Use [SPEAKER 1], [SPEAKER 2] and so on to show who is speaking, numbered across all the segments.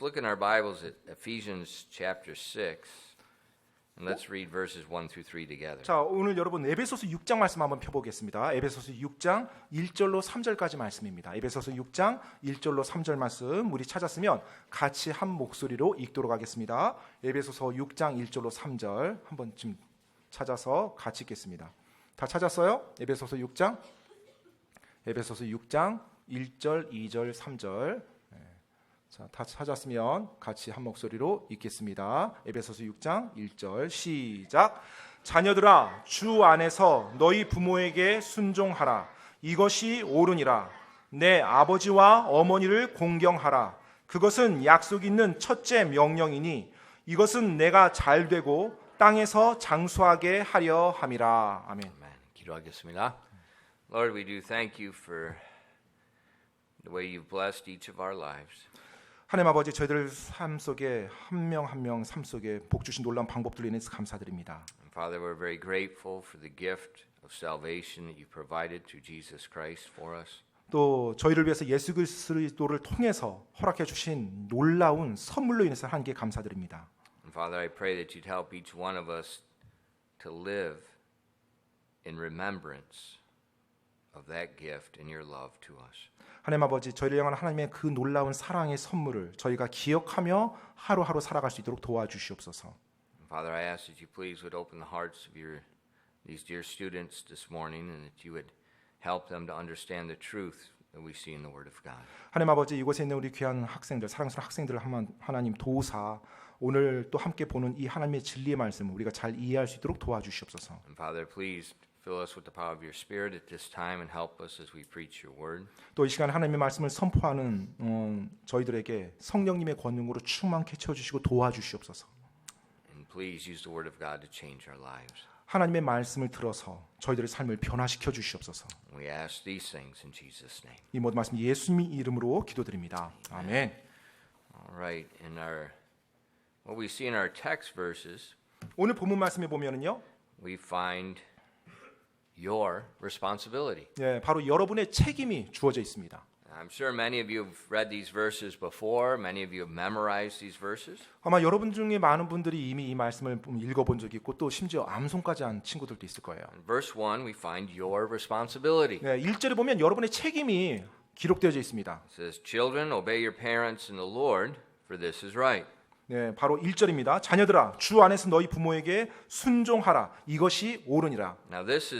[SPEAKER 1] Look in our Bibles at Ephesians chapter 6, and let's read verses 1 through 3 together.
[SPEAKER 2] 자, 오늘 여러분 에베소서 6장 말씀 한번 펴보겠습니다. 에베소서 6장 1절로 3절까지 말씀입니다. 에베소서 6장 1절로 3절 말씀 우리 찾았으면 같이 한 목소리로 읽도록 하겠습니다. 에베소서 6장 1절로 3절 한번 좀 찾아서 같이 읽겠습니다. 다 찾았어요? 에베소서 6장 1절, 2절, 3절. 자, 다 찾았으면 같이 한 목소리로 읽겠습니다. 에베소서 6장 1절 시작. 자녀들아, 주 안에서 너희 부모에게 순종하라. 이것이 옳으니라. 내 아버지와 어머니를 공경하라. 그것은 약속 있는 첫째 명령이니 이것은 내가 잘되고 땅에서 장수하게 하려 함이라. 아멘.
[SPEAKER 1] 기도하겠습니다. Lord, we do thank you for the way you've blessed each of our lives.
[SPEAKER 2] 하나님 아버지, 저희들 삶 속에 한 명 한 명 삶 속에 복 주신 놀라운 방법들로 인해서 감사드립니다.
[SPEAKER 1] And Father, we're very grateful for the gift of salvation that you provided through Jesus Christ for us.
[SPEAKER 2] 또 저희를 위해서 예수 그리스도를 통해서 허락해 주신 놀라운 선물로 인해서 하나님께 감사드립니다.
[SPEAKER 1] And Father, I pray that you'd help each one of us to live in remembrance of that gift and your love to us.
[SPEAKER 2] 하나님 아버지, 저희를 향한 하나님의 그 놀라운 사랑의 선물을 저희가 기억하며 하루하루 살아갈 수 있도록 도와주시옵소서.
[SPEAKER 1] Father, I ask that you please would open the hearts of these dear students this morning, and that you would help them to understand the truth that we see in the Word of God.
[SPEAKER 2] 하나님 아버지, 이곳에 있는 우리 귀한 학생들, 사랑스러운 학생들을 하나님 도우사 오늘 또 함께 보는 이 하나님의 진리의 말씀을 우리가 잘 이해할 수 있도록 도와주시옵소서.
[SPEAKER 1] And Father, please fill us with the power of your Spirit at this time and help us as we preach your word.
[SPEAKER 2] 또 이 시간 하나님의 말씀을 선포하는 저희들에게 성령님의 권능으로 충만케 채워주시고 도와주시옵소서.
[SPEAKER 1] And please use the word of God to change our lives.
[SPEAKER 2] 하나님의 말씀을 들어서 저희들의 삶을 변화시켜 주시옵소서.
[SPEAKER 1] We ask these things in Jesus' name.
[SPEAKER 2] 이 모든 말씀 예수님 이름으로 기도드립니다. 아멘.
[SPEAKER 1] All right. In what we see in our text verses,
[SPEAKER 2] 오늘 본문 말씀에 보면은요,
[SPEAKER 1] we find your responsibility.
[SPEAKER 2] 예, 바로 여러분의 책임이 주어져 있습니다.
[SPEAKER 1] I'm sure many of you have read these verses before. Many of you have memorized these verses.
[SPEAKER 2] 아마 여러분 중에 많은 분들이 이미 이 말씀을 읽어본 적이 있고 또 심지어 암송까지 한 친구들도 있을 거예요.
[SPEAKER 1] In verse 1, we find your responsibility.
[SPEAKER 2] 네, 1절에 보면 여러분의 책임이 기록되어져 있습니다.
[SPEAKER 1] It says, "Children, obey your parents in the Lord, for this is right."
[SPEAKER 2] 네, 바로 1절입니다. 자녀들아, 주 안에서 너희 부모에게 순종하라. 이것이 옳으니라.
[SPEAKER 1] Now this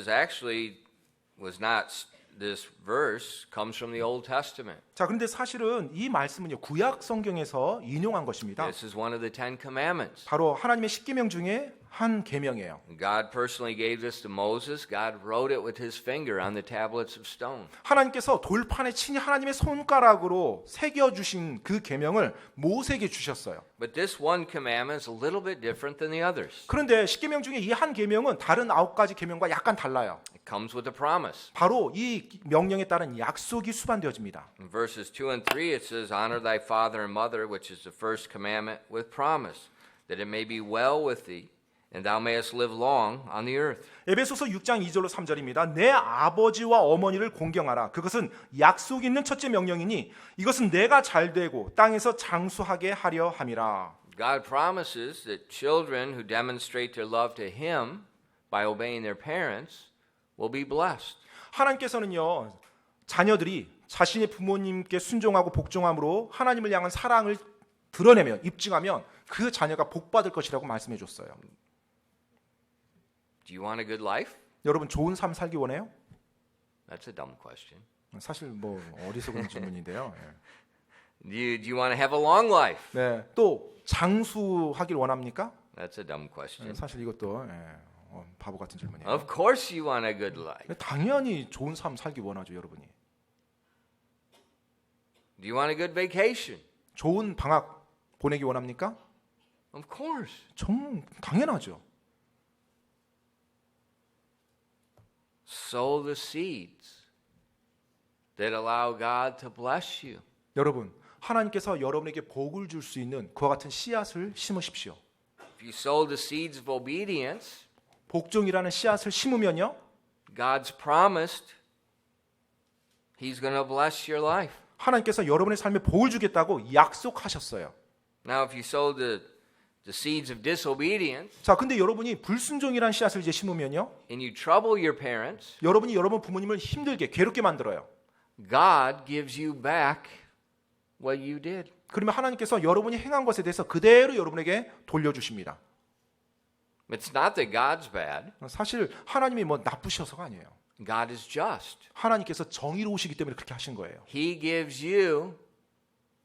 [SPEAKER 1] verse comes from the Old Testament.
[SPEAKER 2] 자, 그런데 사실은 이 말씀은요, 구약 성경에서 인용한 것입니다.
[SPEAKER 1] This is one of the Ten Commandments.
[SPEAKER 2] 바로 하나님의 10계명 중에 한 계명이에요.
[SPEAKER 1] God personally gave this to Moses. God wrote it with his finger on the tablets of stone.
[SPEAKER 2] 하나님께서 돌판에 친히 하나님의 손가락으로 새겨 주신 그 계명을 모세에게 주셨어요.
[SPEAKER 1] But this one commandment is a little bit different than the others.
[SPEAKER 2] 그런데 10계명 중에 이 한 계명은 다른 9가지 계명과 약간 달라요.
[SPEAKER 1] It comes with a promise.
[SPEAKER 2] 바로 이 명령에 따른 약속이 수반되어집니다.
[SPEAKER 1] In verses 2 and 3 it says, "Honor thy father and mother," which is the first commandment, with promise, that it may be well with thee, and thou mayest live long on the earth.
[SPEAKER 2] 에베소서 6장 2절로 3절입니다. 내 아버지와 어머니를 공경하라. 그것은 약속 있는 첫째 명령이니 이것은 내가 잘되고 땅에서 장수하게 하려 함이라.
[SPEAKER 1] God promises that children who demonstrate their love to him by obeying their parents will be blessed.
[SPEAKER 2] 하나님께서는요, 자녀들이 자신의 부모님께 순종하고 복종함으로 하나님을 향한 사랑을 드러내면, 입증하면 그 자녀가 복받을 것이라고 말씀해 줬어요.
[SPEAKER 1] Do you want a good life?
[SPEAKER 2] 여러분, 좋은 삶 살기 원해요?
[SPEAKER 1] That's a dumb question.
[SPEAKER 2] 사실 뭐 어리석은 질문인데요.
[SPEAKER 1] Do you want to have a long life?
[SPEAKER 2] 네, 또 장수하길 원합니까?
[SPEAKER 1] That's a dumb question.
[SPEAKER 2] 사실 이것도 바보 같은 질문이에요.
[SPEAKER 1] Of course you want a good life.
[SPEAKER 2] 당연히 좋은 삶 살기 원하죠, 여러분이.
[SPEAKER 1] Do you want a good vacation?
[SPEAKER 2] 좋은 방학 보내기 원합니까?
[SPEAKER 1] Of course.
[SPEAKER 2] 당연하죠.
[SPEAKER 1] Sow the seeds that allow God to bless you.
[SPEAKER 2] 여러분, 하나님께서 여러분에게 복을 줄 수 있는 그와 같은 씨앗을 심으십시오.
[SPEAKER 1] If you sow the seeds of obedience,
[SPEAKER 2] 복종이라는 씨앗을 심으면요,
[SPEAKER 1] God's promised He's going to bless your life.
[SPEAKER 2] 하나님께서 여러분의 삶에 복을 주겠다고 약속하셨어요.
[SPEAKER 1] Now, if you sow the seeds of disobedience
[SPEAKER 2] 자, 근데 여러분이 불순종이란 씨앗을 이제 심으면요.
[SPEAKER 1] and you trouble your parents,
[SPEAKER 2] 여러분이 여러분 부모님을 힘들게 괴롭게 만들어요.
[SPEAKER 1] God gives you back what you did.
[SPEAKER 2] 그러면 하나님께서 여러분이 행한 것에 대해서 그대로 여러분에게 돌려주십니다.
[SPEAKER 1] It's not that God's bad.
[SPEAKER 2] 사실 하나님이 뭐 나쁘셔서가 아니에요.
[SPEAKER 1] God is just.
[SPEAKER 2] 하나님께서 정의로우시기 때문에 그렇게 하신 거예요.
[SPEAKER 1] He gives you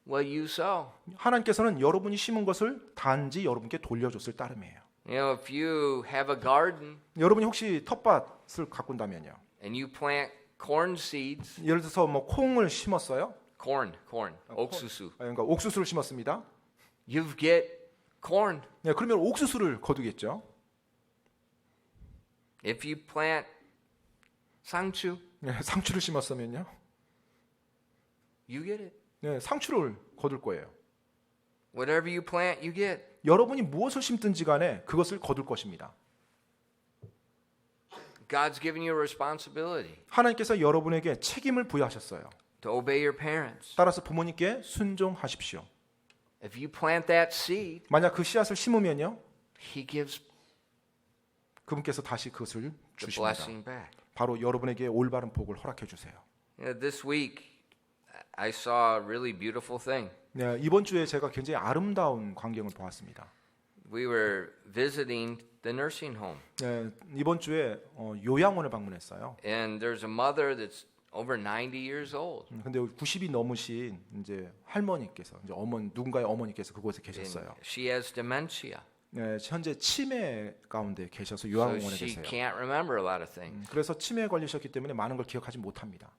[SPEAKER 1] what you sow.
[SPEAKER 2] 하나님께서는 여러분이 심은 것을 단지 여러분께 돌려줬을 따름이에요.
[SPEAKER 1] You know, if you have a garden
[SPEAKER 2] 여러분이 혹시 텃밭을 가꾼다면요.
[SPEAKER 1] and you plant corn seeds,
[SPEAKER 2] 예를 들어서 뭐 콩을 심었어요.
[SPEAKER 1] corn, 옥수수.
[SPEAKER 2] 그러니까 옥수수를 심었습니다.
[SPEAKER 1] You get corn.
[SPEAKER 2] 네, 그러면 옥수수를 거두겠죠.
[SPEAKER 1] If you plant 상추,
[SPEAKER 2] 네, 상추를 심었으면요.
[SPEAKER 1] you get it.
[SPEAKER 2] 네, 상추를 거둘 거예요.
[SPEAKER 1] Whatever you plant, you get.
[SPEAKER 2] 여러분이 무엇을 심든지 간에 그것을 거둘 것입니다.
[SPEAKER 1] God's given you a responsibility
[SPEAKER 2] 하나님께서 여러분에게 책임을 부여하셨어요.
[SPEAKER 1] to obey your parents.
[SPEAKER 2] 따라서 부모님께 순종하십시오.
[SPEAKER 1] If you plant that seed,
[SPEAKER 2] 만약 그 씨앗을 심으면요.
[SPEAKER 1] He gives
[SPEAKER 2] 그분께서 다시 그것을
[SPEAKER 1] the
[SPEAKER 2] 주십니다.
[SPEAKER 1] blessing back.
[SPEAKER 2] 바로 여러분에게 올바른 복을 허락해 주세요.
[SPEAKER 1] You know, this week, I saw a really beautiful thing.
[SPEAKER 2] 네, 이번 주에 제가 굉장히 아름다운 광경을 보았습니다.
[SPEAKER 1] We were visiting the nursing home,
[SPEAKER 2] 네, 이번 주에 요양원을 방문했어요.
[SPEAKER 1] and there's a mother that's over 90 years old.
[SPEAKER 2] 근데 90이 넘으신 이제 할머니께서 이제 누군가의 어머니께서 그곳에
[SPEAKER 1] And
[SPEAKER 2] 계셨어요.
[SPEAKER 1] she has dementia,
[SPEAKER 2] 네, 현재 치매 가운데 계셔서
[SPEAKER 1] so
[SPEAKER 2] 요양원에
[SPEAKER 1] she
[SPEAKER 2] 계세요.
[SPEAKER 1] can't remember a lot of things.
[SPEAKER 2] 그래서 치매에 걸리셨기 때문에 많은 걸 기억하지 못합니다.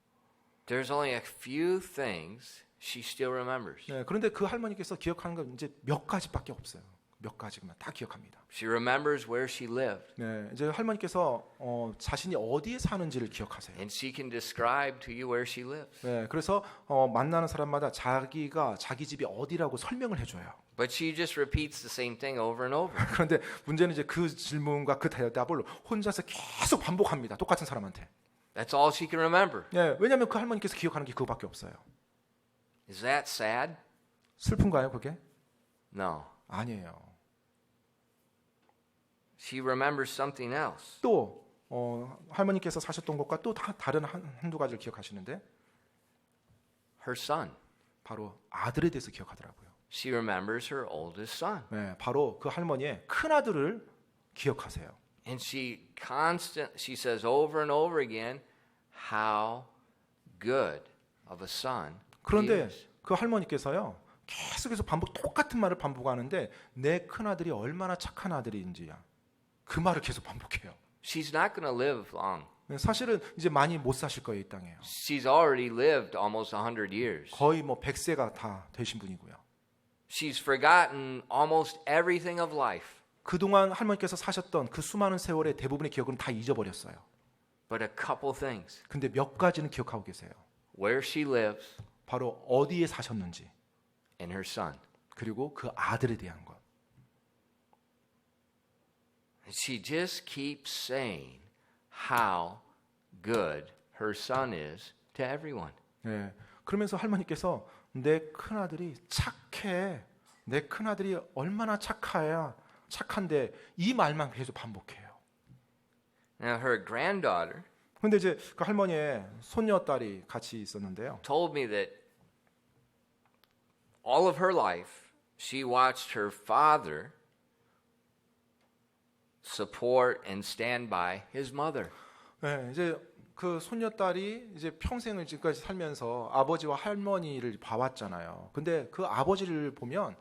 [SPEAKER 1] There's only a few things she still remembers.
[SPEAKER 2] 네, 그런데 그 할머니께서 기억하는 건 이제 몇 가지밖에 없어요. 몇 가지만 다 기억합니다.
[SPEAKER 1] She remembers where she lived,
[SPEAKER 2] 네, 이제 할머니께서 자신이 어디에 사는지를 기억하세요.
[SPEAKER 1] and she can describe to you where she lives.
[SPEAKER 2] 네, 그래서 만나는 사람마다 자기 집이 어디라고 설명을 해줘요.
[SPEAKER 1] But she just repeats the same thing over and over.
[SPEAKER 2] 그런데 문제는 이제 그 질문과 그 대답을 혼자서 계속 반복합니다. 똑같은 사람한테.
[SPEAKER 1] That's all she can remember.
[SPEAKER 2] 네, 왜냐하면 그 할머니께서 기억하는 게 그거밖에 없어요.
[SPEAKER 1] Is that sad?
[SPEAKER 2] 슬픈가요, 그게?
[SPEAKER 1] No.
[SPEAKER 2] 아니에요.
[SPEAKER 1] She remembers something else.
[SPEAKER 2] 또 할머니께서 사셨던 것과 또 다른 한두 가지를 기억하시는데
[SPEAKER 1] Her son.
[SPEAKER 2] 바로 아들에 대해서 기억하더라고요.
[SPEAKER 1] She remembers her oldest son.
[SPEAKER 2] 네, 바로 그 할머니의 큰 아들을 기억하세요.
[SPEAKER 1] And she says over and over again how good of a son he
[SPEAKER 2] 그런데
[SPEAKER 1] is.
[SPEAKER 2] 그 할머니께서요 계속해서 똑같은 말을 반복하는데 내 큰 아들이 얼마나 착한 아들인지야 그 말을 계속 반복해요.
[SPEAKER 1] She's not going to live long.
[SPEAKER 2] 네, 사실은 이제 많이 못 사실 거예요, 이 땅에요.
[SPEAKER 1] She's already lived almost 100 years.
[SPEAKER 2] 거의 뭐 100세가 다 되신 분이고요.
[SPEAKER 1] She's forgotten almost everything of life.
[SPEAKER 2] 그동안 할머니께서 사셨던 그 수많은 세월의 대부분의 기억은 다 잊어버렸어요.
[SPEAKER 1] But a couple things.
[SPEAKER 2] 근데 몇 가지는 기억하고 계세요.
[SPEAKER 1] Where she lives
[SPEAKER 2] 바로 어디에 사셨는지
[SPEAKER 1] and her son.
[SPEAKER 2] 그리고 그 아들에 대한 것.
[SPEAKER 1] And she just keeps saying how good her son is to everyone.
[SPEAKER 2] 네, 그러면서 할머니께서 내 큰아들이 착해. 내 큰아들이 얼마나 착한데 이 말만 계속 반복해요.
[SPEAKER 1] Now her granddaughter
[SPEAKER 2] 근데 이제 그 할머니의 손녀딸이 같이 있었는데요.
[SPEAKER 1] told me that all of her life she watched her father support and stand by his mother.
[SPEAKER 2] 네, 이제 그 손녀딸이 이제 평생을 지금까지 살면서 아버지와 할머니를 봐왔잖아요. 근데 그 아버지를 보면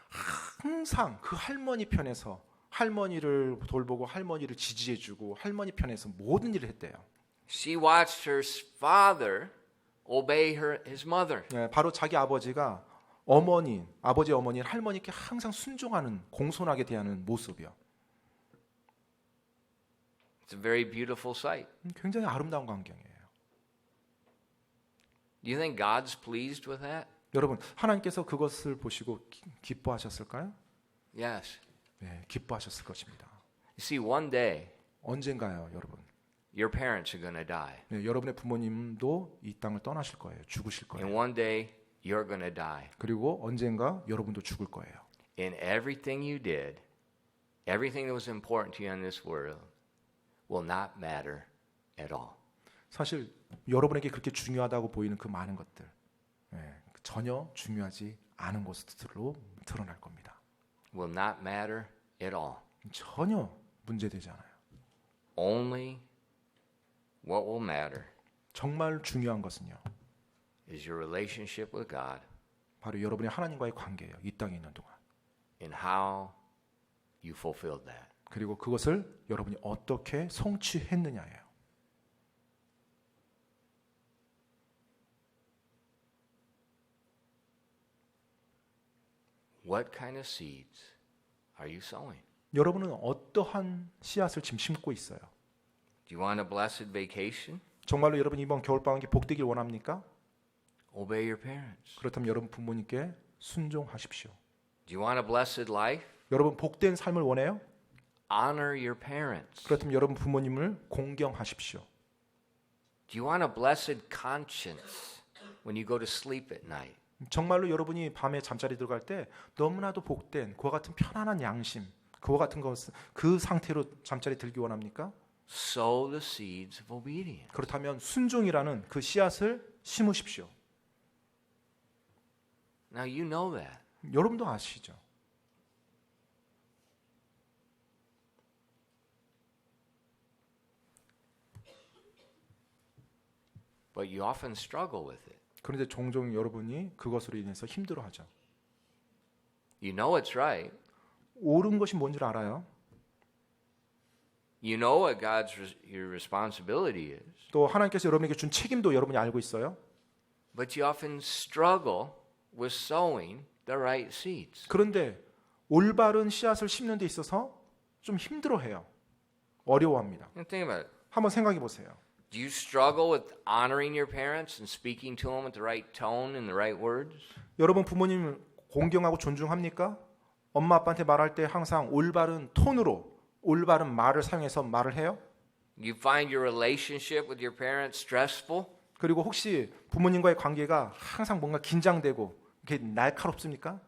[SPEAKER 2] 항상 그 할머니 편에서 할머니를 돌보고 할머니를 지지해주고 할머니 편에서 모든 일을 했대요.
[SPEAKER 1] She watched her father obey his mother.
[SPEAKER 2] 네, 바로 자기 아버지가 아버지 어머니 할머니께 항상 순종하는 공손하게 대하는 모습이요.
[SPEAKER 1] It's a very beautiful sight.
[SPEAKER 2] 굉장히 아름다운 광경이에요.
[SPEAKER 1] Do you think God's pleased with that?
[SPEAKER 2] 여러분, 하나님께서 그것을 보시고 기뻐하셨을까요?
[SPEAKER 1] Yes.
[SPEAKER 2] 네, 기뻐하셨을 것입니다.
[SPEAKER 1] You see, one day
[SPEAKER 2] 언젠가요, 여러분?
[SPEAKER 1] your parents are going to die.
[SPEAKER 2] 네, 여러분의 부모님도 이 땅을 떠나실 거예요. 죽으실
[SPEAKER 1] And
[SPEAKER 2] 거예요.
[SPEAKER 1] one day you're going to die.
[SPEAKER 2] 그리고 언젠가 여러분도 죽을 거예요.
[SPEAKER 1] And everything you did, everything that was important to you in this world will not matter at all.
[SPEAKER 2] 사실 여러분에게 그렇게 중요하다고 보이는 그 많은 것들 전혀 중요하지 않은 것으로 드러날 겁니다.
[SPEAKER 1] Will not matter at all.
[SPEAKER 2] 전혀 문제되지 않아요.
[SPEAKER 1] Only what will matter
[SPEAKER 2] 정말 중요한 것은요.
[SPEAKER 1] is your relationship with God
[SPEAKER 2] 바로 여러분의 하나님과의 관계예요. 이 땅에 있는 동안.
[SPEAKER 1] and how you fulfilled that.
[SPEAKER 2] 그리고 그것을 여러분이 어떻게 성취했느냐예요.
[SPEAKER 1] What kind of seeds are you sowing?
[SPEAKER 2] 여러분은 어떠한 씨앗을 지금 심고 있어요?
[SPEAKER 1] Do you want a blessed vacation?
[SPEAKER 2] 정말로 여러분 이번 겨울방학이 복되길 원합니까?
[SPEAKER 1] Obey your parents.
[SPEAKER 2] 그렇다면 여러분 부모님께 순종하십시오.
[SPEAKER 1] Do you want a blessed life?
[SPEAKER 2] 여러분 복된 삶을 원해요?
[SPEAKER 1] Honor your parents.
[SPEAKER 2] 그렇다면 여러분 부모님을 공경하십시오.
[SPEAKER 1] Do you want a blessed conscience when you go to sleep at night?
[SPEAKER 2] 정말로 여러분이 밤에 잠자리 들어갈 때 너무나도 복된 그와 같은 편안한 양심, 그와 같은 것을 그 상태로 잠자리 들기 원합니까?
[SPEAKER 1] Sow the seeds of obedience.
[SPEAKER 2] 그렇다면 순종이라는 그 씨앗을 심으십시오.
[SPEAKER 1] Now you know that.
[SPEAKER 2] 여러분도 아시죠?
[SPEAKER 1] But you often struggle with it.
[SPEAKER 2] 그런데 종종 여러분이 그것으로 인해서 힘들어하죠.
[SPEAKER 1] You know it's right.
[SPEAKER 2] 옳은 것이 뭔지를 알아요.
[SPEAKER 1] You know what your responsibility is.
[SPEAKER 2] 또 하나님께서 여러분에게 준 책임도 여러분이 알고 있어요.
[SPEAKER 1] But you often struggle with sowing the right seeds.
[SPEAKER 2] 그런데 올바른 씨앗을 심는 데 있어서 좀 힘들어해요. 어려워합니다.
[SPEAKER 1] And think about it.
[SPEAKER 2] 한번 생각해 보세요.
[SPEAKER 1] Do you struggle with honoring your parents and speaking to them with the right tone and the right words?
[SPEAKER 2] 여러분 부모님 공경하고 존중합니까? 엄마 아빠한테 말할 때 항상 올바른 톤으로 올바른 말을 사용해서 말을 해요?
[SPEAKER 1] You find your relationship with your parents stressful?
[SPEAKER 2] 그리고 혹시 부모님과의 관계가 항상 뭔가 긴장되고 이렇게 날카롭습니까?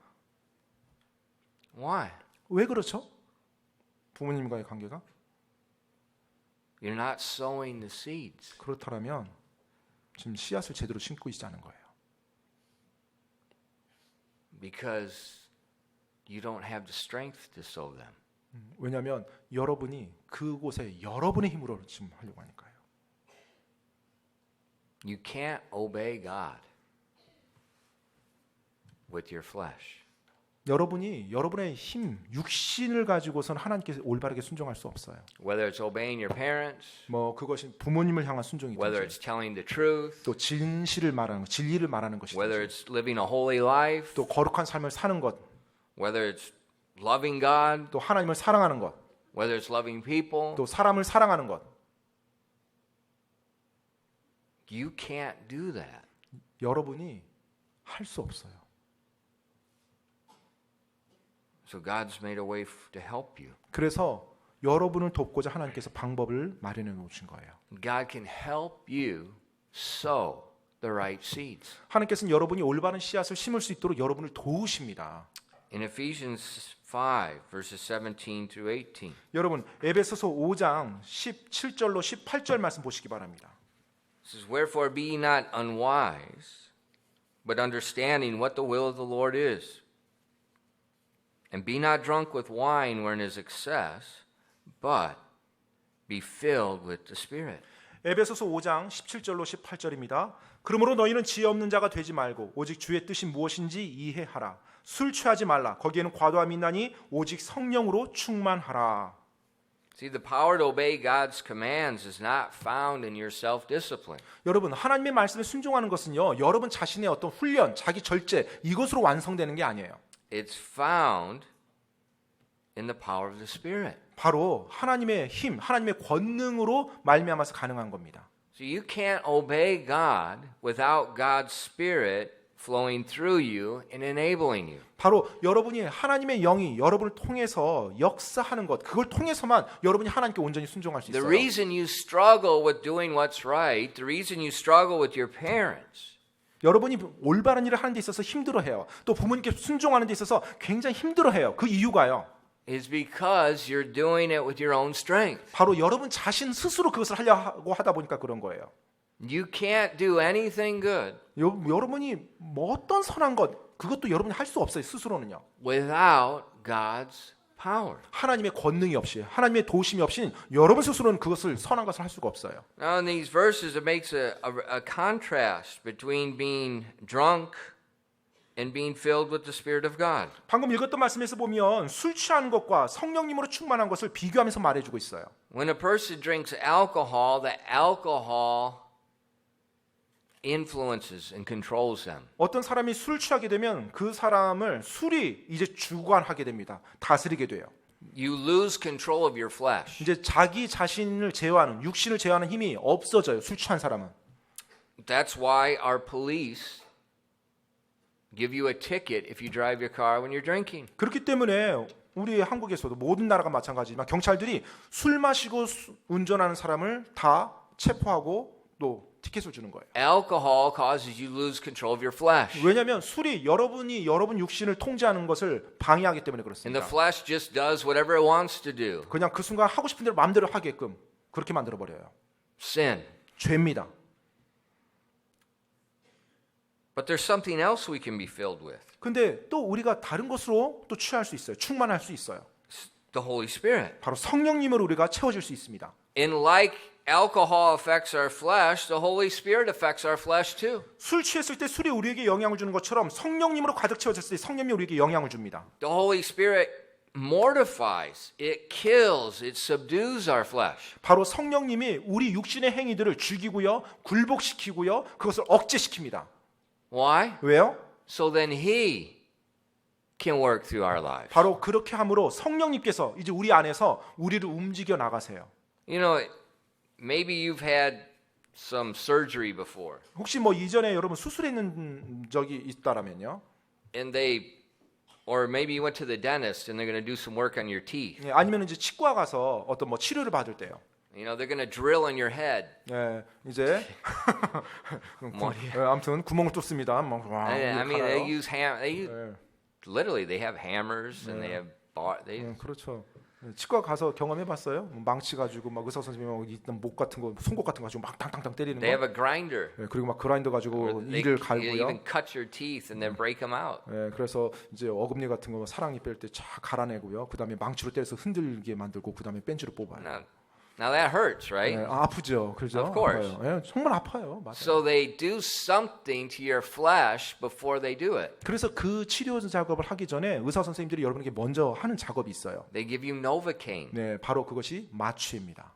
[SPEAKER 1] Why?
[SPEAKER 2] 왜 그렇죠? 부모님과의 관계가?
[SPEAKER 1] You're not sowing the seeds.
[SPEAKER 2] 그렇다면 지금 씨앗을 제대로 심고 있지 않은 거예요.
[SPEAKER 1] Because you don't have the strength to sow them.
[SPEAKER 2] 왜냐하면 여러분이 그곳에 여러분의 힘으로 지금 하려고 하니까요.
[SPEAKER 1] You can't obey God with your flesh.
[SPEAKER 2] 여러분이 여러분의 힘, 육신을 가지고선 하나님께 올바르게 순종할 수 없어요.
[SPEAKER 1] Whether it's obeying your parents,
[SPEAKER 2] 뭐 그것이 부모님을 향한
[SPEAKER 1] whether
[SPEAKER 2] 순종이든지
[SPEAKER 1] it's telling the truth,
[SPEAKER 2] 또 진실을 말하는 것, 진리를 말하는
[SPEAKER 1] whether
[SPEAKER 2] 것이든지
[SPEAKER 1] it's living a holy life,
[SPEAKER 2] 또 거룩한 삶을 사는 것,
[SPEAKER 1] whether it's loving God,
[SPEAKER 2] 또 하나님을 사랑하는 것,
[SPEAKER 1] whether it's loving people,
[SPEAKER 2] 또 사람을 사랑하는 것.
[SPEAKER 1] you can't do that.
[SPEAKER 2] 여러분이 할 수 없어요.
[SPEAKER 1] So God's made a way to help you.
[SPEAKER 2] 그래서 여러분을 돕고자 하나님께서 방법을 마련해 놓으신 거예요.
[SPEAKER 1] God can help you sow the right seeds.
[SPEAKER 2] 하나님께서는 여러분이 올바른 씨앗을 심을 수 있도록 여러분을 도우십니다.
[SPEAKER 1] In Ephesians 5, verses 17 through 18.
[SPEAKER 2] 여러분 에베소서 5장 17절로 18절 말씀 보시기 바랍니다.
[SPEAKER 1] It says, Wherefore be ye not unwise, but understanding what the will of the Lord is. And be not drunk with wine wherein is excess, but be filled with the Spirit.
[SPEAKER 2] 에베소서 5장 17절로 18절입니다. 그러므로 너희는 지혜 없는 자가 되지 말고 오직 주의 뜻이 무엇인지 이해하라. 술 취하지 말라. 거기에는 과도함이 있나니 오직 성령으로 충만하라.
[SPEAKER 1] See, the power to obey God's commands is not found in your self-discipline.
[SPEAKER 2] 여러분 하나님의 말씀에 순종하는 것은요. 여러분 자신의 어떤 훈련, 자기 절제 이것으로 완성되는 게 아니에요.
[SPEAKER 1] It's found in the power of the Spirit.
[SPEAKER 2] 바로 하나님의 힘, 하나님의 권능으로 말미암아서 가능한 겁니다.
[SPEAKER 1] So you can't obey God without God's Spirit flowing through you and enabling you.
[SPEAKER 2] 바로 여러분이 하나님의 영이 여러분을 통해서 역사하는 것, 그걸 통해서만 여러분이 하나님께 온전히 순종할 수
[SPEAKER 1] The
[SPEAKER 2] 있어요.
[SPEAKER 1] reason you struggle with doing what's right, the reason you struggle with your parents,
[SPEAKER 2] 여러분이 올바른 일을 하는 데 있어서 힘들어해요. 또 부모님께 순종하는 데 있어서 굉장히 힘들어해요. 그 이유가요.
[SPEAKER 1] is because you're doing it with your own strength.
[SPEAKER 2] 바로 여러분 자신 스스로 그것을 하려고 하다 보니까 그런 거예요.
[SPEAKER 1] You can't do anything good
[SPEAKER 2] 여러분이 뭐 어떤 선한 것 그것도 여러분이 할 수 없어요. 스스로는요.
[SPEAKER 1] without God's power.
[SPEAKER 2] 하나님의 권능이 없이 하나님의 도우심이 없이 여러분 스스로는 그것을 선한 것을 할 수가 없어요.
[SPEAKER 1] Now in these verses it makes a contrast between being drunk and being filled with the Spirit of God.
[SPEAKER 2] 방금 읽었던 말씀에서 보면 술 취한 것과 성령님으로 충만한 것을 비교하면서 말해주고 있어요.
[SPEAKER 1] When a person drinks alcohol, the alcohol influences and controls them.
[SPEAKER 2] 어떤 사람이 술 취하게 되면 그 사람을 술이 이제 주관하게 됩니다. 다스리게 돼요.
[SPEAKER 1] You lose control of your flesh.
[SPEAKER 2] 이제 자기 자신을 제어하는 육신을 제어하는 힘이 없어져요. 술 취한 사람은.
[SPEAKER 1] That's why our police give you a ticket if you drive your car when you're drinking.
[SPEAKER 2] 그렇기 때문에 우리 한국에서도 모든 나라가 마찬가지지만 경찰들이 술 마시고 운전하는 사람을 다 체포하고 또 티켓을 주는 거예요.
[SPEAKER 1] Alcohol causes you to lose control of your flesh.
[SPEAKER 2] 왜냐하면 술이 여러분 육신을 통제하는 것을 방해하기 때문에
[SPEAKER 1] And
[SPEAKER 2] 그렇습니다.
[SPEAKER 1] the flesh just does whatever it wants to do.
[SPEAKER 2] 그냥 그 순간 하고 싶은 대로 마음대로 하게끔 그렇게 만들어 버려요.
[SPEAKER 1] Sin.
[SPEAKER 2] 죄입니다.
[SPEAKER 1] But there's something else we can be filled with.
[SPEAKER 2] 근데 또 우리가 다른 것으로 또 취할 수 있어요. 충만할 수 있어요.
[SPEAKER 1] The Holy Spirit.
[SPEAKER 2] 바로 성령님으로 우리가 채워질 수 있습니다.
[SPEAKER 1] And like alcohol affects our flesh, the Holy Spirit affects our flesh too.
[SPEAKER 2] 술 취했을 때 술이 우리에게 영향을 주는 것처럼 성령님으로 가득 채워졌을 때 성령님이 우리에게 영향을 줍니다.
[SPEAKER 1] The Holy Spirit mortifies, it kills, it subdues our flesh.
[SPEAKER 2] 바로 성령님이 우리 육신의 행위들을 죽이고요. 굴복시키고요. 그것을 억제시킵니다.
[SPEAKER 1] Why?
[SPEAKER 2] 왜요?
[SPEAKER 1] So then He can work through our lives.
[SPEAKER 2] 바로 그렇게 함으로 성령님께서 이제 우리 안에서 우리를 움직여 나가세요.
[SPEAKER 1] You know, maybe you've had some surgery before,
[SPEAKER 2] 혹시 뭐 이전에 여러분 수술했는 적이 있다라면요.
[SPEAKER 1] and or maybe you went to the dentist and they're going to do some work on your teeth.
[SPEAKER 2] 예, 아니면 이제 치과 가서 어떤 뭐 치료를 받을 때요.
[SPEAKER 1] You know, they're going to drill in your head.
[SPEAKER 2] 예, 이제 아무튼 구멍을 뚫습니다. 막 와,
[SPEAKER 1] I mean,
[SPEAKER 2] 갈아요.
[SPEAKER 1] they use
[SPEAKER 2] 예,
[SPEAKER 1] literally they have hammers and they have
[SPEAKER 2] 그렇죠. 치과 가서 경험해봤어요? 망치 가지고 막 의사 선생님이 있던 목 같은 거, 송곳 같은 거 가지고 막 탕탕탕 때리는
[SPEAKER 1] they
[SPEAKER 2] 거.
[SPEAKER 1] have a grinder.
[SPEAKER 2] 예, 그리고 막 그라인더 가지고
[SPEAKER 1] They
[SPEAKER 2] 이를
[SPEAKER 1] you
[SPEAKER 2] 갈고요.
[SPEAKER 1] even cut your teeth and then break them out.
[SPEAKER 2] 예, 그래서 이제 어금니 같은 거 사랑니 뺄 때 쫙 갈아내고요. 그 다음에 망치로 때려서 흔들게 만들고 그 다음에 벤치로 뽑아요.
[SPEAKER 1] Now that hurts,
[SPEAKER 2] 예,
[SPEAKER 1] right?
[SPEAKER 2] 아프죠, 그렇죠?
[SPEAKER 1] Of course.
[SPEAKER 2] 아파요. 예, 정말 아파요. 맞아요.
[SPEAKER 1] So they do something to your flesh before they do it.
[SPEAKER 2] 그래서 그 치료 작업을 하기 전에 의사 선생님들이 여러분에게 먼저 하는 작업이 있어요.
[SPEAKER 1] They give you Novocaine,
[SPEAKER 2] 네, 바로 그것이 마취입니다.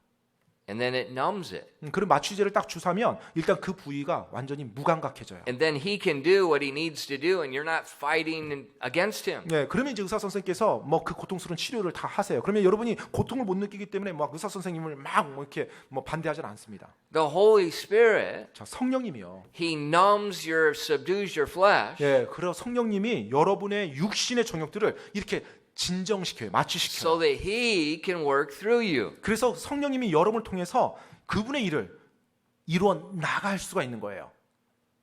[SPEAKER 1] and then it numbs it.
[SPEAKER 2] 그런 마취제를 딱 주사면 일단 그 부위가 완전히 무감각해져요.
[SPEAKER 1] And then he can do what he needs to do, and you're not fighting against him.
[SPEAKER 2] 네, 그러면 이제 의사 선생님께서 뭐 그 고통스러운 치료를 다 하세요. 그러면 여러분이 고통을 못 느끼기 때문에 막 의사 선생님을 막 뭐 이렇게 뭐 반대하지 않습니다.
[SPEAKER 1] The Holy Spirit,
[SPEAKER 2] 자, 성령님이요.
[SPEAKER 1] he subdues your flesh,
[SPEAKER 2] 예, 그래서 성령님이 여러분의 육신의 정욕들을 이렇게 진정시켜요, 마취시켜요.
[SPEAKER 1] so that he can work through you.
[SPEAKER 2] 그래서 성령님이 여러분을 통해서 그분의 일을 이루어 나갈 수가 있는 거예요.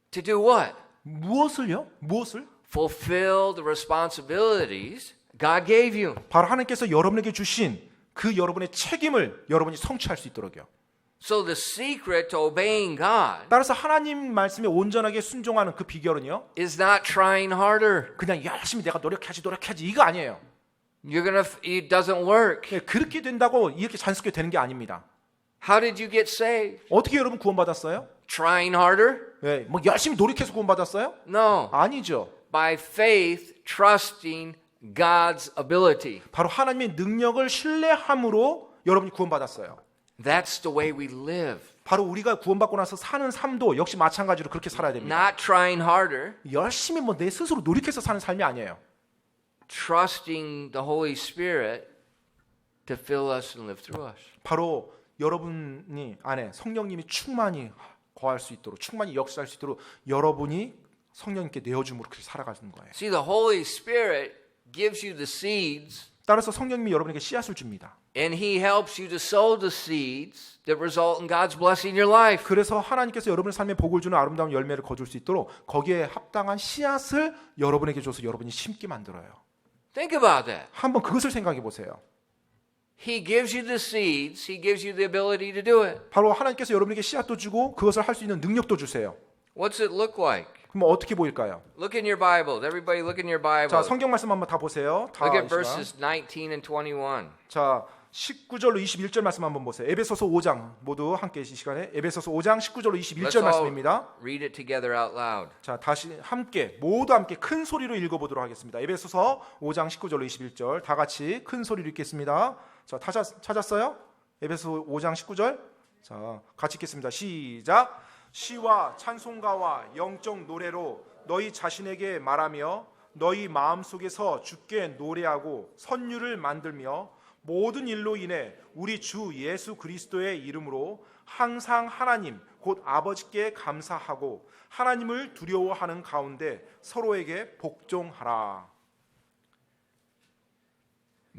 [SPEAKER 1] To do what?
[SPEAKER 2] 무엇을요? 무엇을?
[SPEAKER 1] Fulfill the responsibilities God gave you.
[SPEAKER 2] 바로 하나님께서 여러분에게 주신 그 여러분의 책임을 여러분이 성취할 수 있도록요.
[SPEAKER 1] So the secret to obeying God
[SPEAKER 2] 따라서 하나님 말씀에 온전하게 순종하는 그 비결은요.
[SPEAKER 1] is not trying harder.
[SPEAKER 2] 그냥 열심히 내가 노력해야지 이거 아니에요.
[SPEAKER 1] It doesn't work.
[SPEAKER 2] 예, 그렇게 된다고 이렇게 자연스럽게 되는 게 아닙니다.
[SPEAKER 1] How did you get saved?
[SPEAKER 2] 어떻게 여러분 구원받았어요?
[SPEAKER 1] Trying harder?
[SPEAKER 2] 예, 뭐 열심히 노력해서 구원받았어요?
[SPEAKER 1] No.
[SPEAKER 2] 아니죠.
[SPEAKER 1] By faith, trusting God's ability.
[SPEAKER 2] 바로 하나님의 능력을 신뢰함으로 여러분이 구원받았어요.
[SPEAKER 1] That's the way we live.
[SPEAKER 2] 바로 우리가 구원받고 나서 사는 삶도 역시 마찬가지로 그렇게 살아야 됩니다.
[SPEAKER 1] Not trying harder,
[SPEAKER 2] 열심히 뭐 내 스스로 노력해서 사는 삶이 아니에요.
[SPEAKER 1] trusting the Holy Spirit to fill us and live through us.
[SPEAKER 2] 바로 여러분이 안에 성령님이 충만히 거할 수 있도록, 충만히 역사할 수 있도록 여러분이 성령님께 내어줌으로 그렇게 살아가는 거예요.
[SPEAKER 1] See, the Holy Spirit gives you the seeds
[SPEAKER 2] 따라서 성령님이 여러분에게 씨앗을 줍니다.
[SPEAKER 1] And He helps you to sow the seeds that result in God's blessing in your life.
[SPEAKER 2] 그래서 하나님께서 여러분의 삶에 복을 주는 아름다운 열매를 거둘 수 있도록 거기에 합당한 씨앗을 여러분에게 줘서 여러분이 심게 만들어요.
[SPEAKER 1] Think about that.
[SPEAKER 2] 한번 그것을 생각해 보세요.
[SPEAKER 1] He gives you the seeds. He gives you the ability to do it.
[SPEAKER 2] 바로 하나님께서 여러분에게 씨앗도 주고 그것을 할 수 있는 능력도 주세요.
[SPEAKER 1] What's it look like?
[SPEAKER 2] 그럼 어떻게 보일까요?
[SPEAKER 1] Look in your Bibles. Everybody look in your Bible.
[SPEAKER 2] 자, 성경 말씀 한번 다 보세요. 다
[SPEAKER 1] Look at
[SPEAKER 2] 이 시간.
[SPEAKER 1] verses 19 and 21.
[SPEAKER 2] 자, 19절로 21절 말씀 한번 보세요. 에베소서 5장 모두 함께 이 시간에 에베소서 5장 19절로 21절
[SPEAKER 1] Let's all
[SPEAKER 2] 말씀입니다.
[SPEAKER 1] read it together out loud.
[SPEAKER 2] 자, 다시 함께 모두 함께 큰 소리로 읽어 보도록 하겠습니다. 에베소서 5장 19절로 21절 다 같이 큰 소리로 읽겠습니다. 자, 찾았어요? 에베소 5장 19절. 자, 같이 읽겠습니다. 시작. 시와 찬송가와 영적 노래로 너희 자신에게 말하며 너희 마음속에서 주께 노래하고 선율을 만들며 모든 일로 인해 우리 주 예수 그리스도의 이름으로 항상 하나님 곧 아버지께 감사하고 하나님을 두려워하는 가운데 서로에게 복종하라.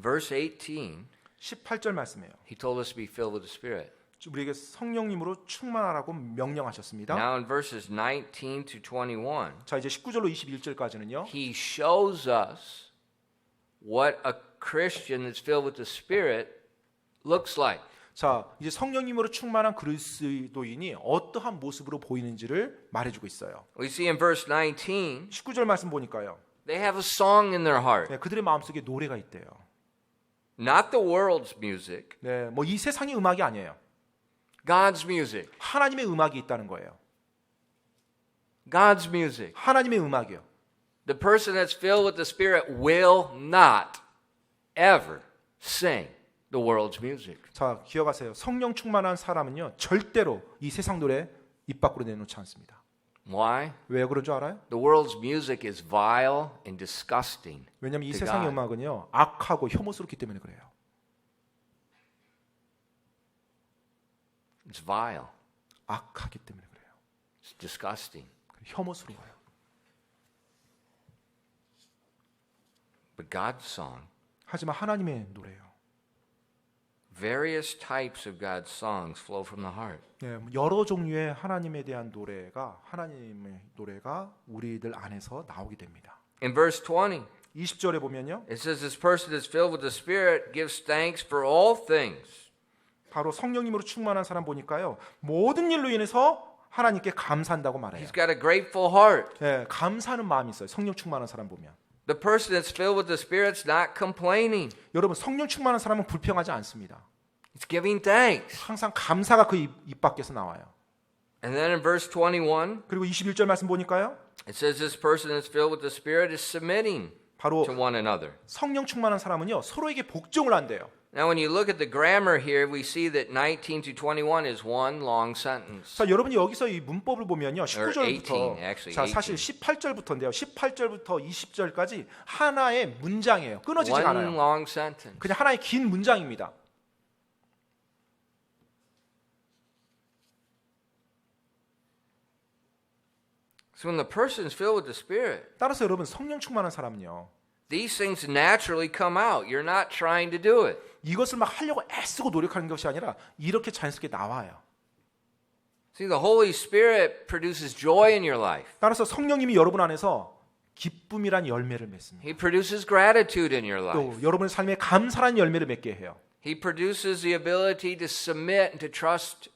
[SPEAKER 1] Verse 18,
[SPEAKER 2] 18절 말씀이에요.
[SPEAKER 1] he told us to be filled with the Spirit.
[SPEAKER 2] 우리에게 성령님으로 충만하라고 명령하셨습니다.
[SPEAKER 1] Now in verses 19 to 21,
[SPEAKER 2] 자, 이제 19절로 21절까지는요.
[SPEAKER 1] he shows us what a Christian that's filled with the Spirit looks like.
[SPEAKER 2] 자, 이제 성령님으로 충만한 그리스도인이 어떠한 모습으로 보이는지를 말해주고 있어요.
[SPEAKER 1] We see in verse 19,
[SPEAKER 2] 19절 말씀 보니까요.
[SPEAKER 1] they have a song in their heart.
[SPEAKER 2] 네, 그들의 마음속에 노래가 있대요.
[SPEAKER 1] Not the world's music,
[SPEAKER 2] 네, 뭐 이 세상의 음악이 아니에요.
[SPEAKER 1] God's music.
[SPEAKER 2] 하나님의 음악이 있다는 거예요.
[SPEAKER 1] God's music.
[SPEAKER 2] 하나님의 음악이요.
[SPEAKER 1] The person that's filled with the Spirit will not ever sing the world's music.
[SPEAKER 2] 자, 기억하세요. 성령 충만한 사람은요, 절대로 이 세상 노래 입 밖으로 내놓지 않습니다.
[SPEAKER 1] Why?
[SPEAKER 2] 왜 그런 줄 알아요?
[SPEAKER 1] The world's music is vile and disgusting.
[SPEAKER 2] 왜냐하면 이
[SPEAKER 1] to
[SPEAKER 2] 세상의
[SPEAKER 1] God.
[SPEAKER 2] 음악은요, 악하고 혐오스럽기 때문에 그래요.
[SPEAKER 1] It's vile.
[SPEAKER 2] 악하기 때문에 그래요.
[SPEAKER 1] It's disgusting.
[SPEAKER 2] 혐오스러워요.
[SPEAKER 1] But God's song,
[SPEAKER 2] 하지만 하나님의 노래예요.
[SPEAKER 1] various types of God's songs flow from the heart.
[SPEAKER 2] 네, 여러 종류의 하나님에 대한 노래가 하나님의 노래가 우리들 안에서 나오게 됩니다.
[SPEAKER 1] In verse 20,
[SPEAKER 2] 20절에 보면요.
[SPEAKER 1] it says this person that's filled with the Spirit gives thanks for all things.
[SPEAKER 2] 바로 성령님으로 충만한 사람 보니까요. 모든 일로 인해서 하나님께 감사한다고 말해요.
[SPEAKER 1] He's got a grateful heart.
[SPEAKER 2] 네, 감사하는 마음이 있어요. 성령 충만한 사람 보면.
[SPEAKER 1] The person that's filled with the Spirit's not complaining.
[SPEAKER 2] 여러분, 성령 충만한 사람은 불평하지 않습니다.
[SPEAKER 1] It's giving thanks.
[SPEAKER 2] 항상 감사가 그 입 밖에서 나와요.
[SPEAKER 1] And then in verse 21,
[SPEAKER 2] 그리고 21절 말씀 보니까요.
[SPEAKER 1] it says this person that's filled with the Spirit is submitting
[SPEAKER 2] 바로
[SPEAKER 1] to one another.
[SPEAKER 2] 성령 충만한 사람은요. 서로에게 복종을 한대요.
[SPEAKER 1] Now, when you look at the grammar here, we see that 19 to 21 is one long sentence.
[SPEAKER 2] 자, 여러분이 여기서 이 문법을 보면요. 19절부터
[SPEAKER 1] 18, actually,
[SPEAKER 2] 자, 사실 18절부터인데요. 18절부터 20절까지 하나의 문장이에요. 끊어지지
[SPEAKER 1] One
[SPEAKER 2] 않아요.
[SPEAKER 1] long sentence.
[SPEAKER 2] 그냥 하나의 긴 문장입니다.
[SPEAKER 1] So when the person is filled with the Spirit,
[SPEAKER 2] 따라서 여러분, 성령 충만한 사람은요.
[SPEAKER 1] these things naturally come out. You're not trying to do it.
[SPEAKER 2] 이것을 막 하려고 애쓰고 노력하는 것이 아니라 이렇게 자연스럽게 나와요.
[SPEAKER 1] See, the Holy Spirit produces joy in your life.
[SPEAKER 2] 따라서 성령님이 여러분 안에서 기쁨이란 열매를 맺습니다.
[SPEAKER 1] He produces gratitude in your life.
[SPEAKER 2] 또 여러분의 삶에 감사란 열매를 맺게 해요.
[SPEAKER 1] He produces the ability to submit and to trust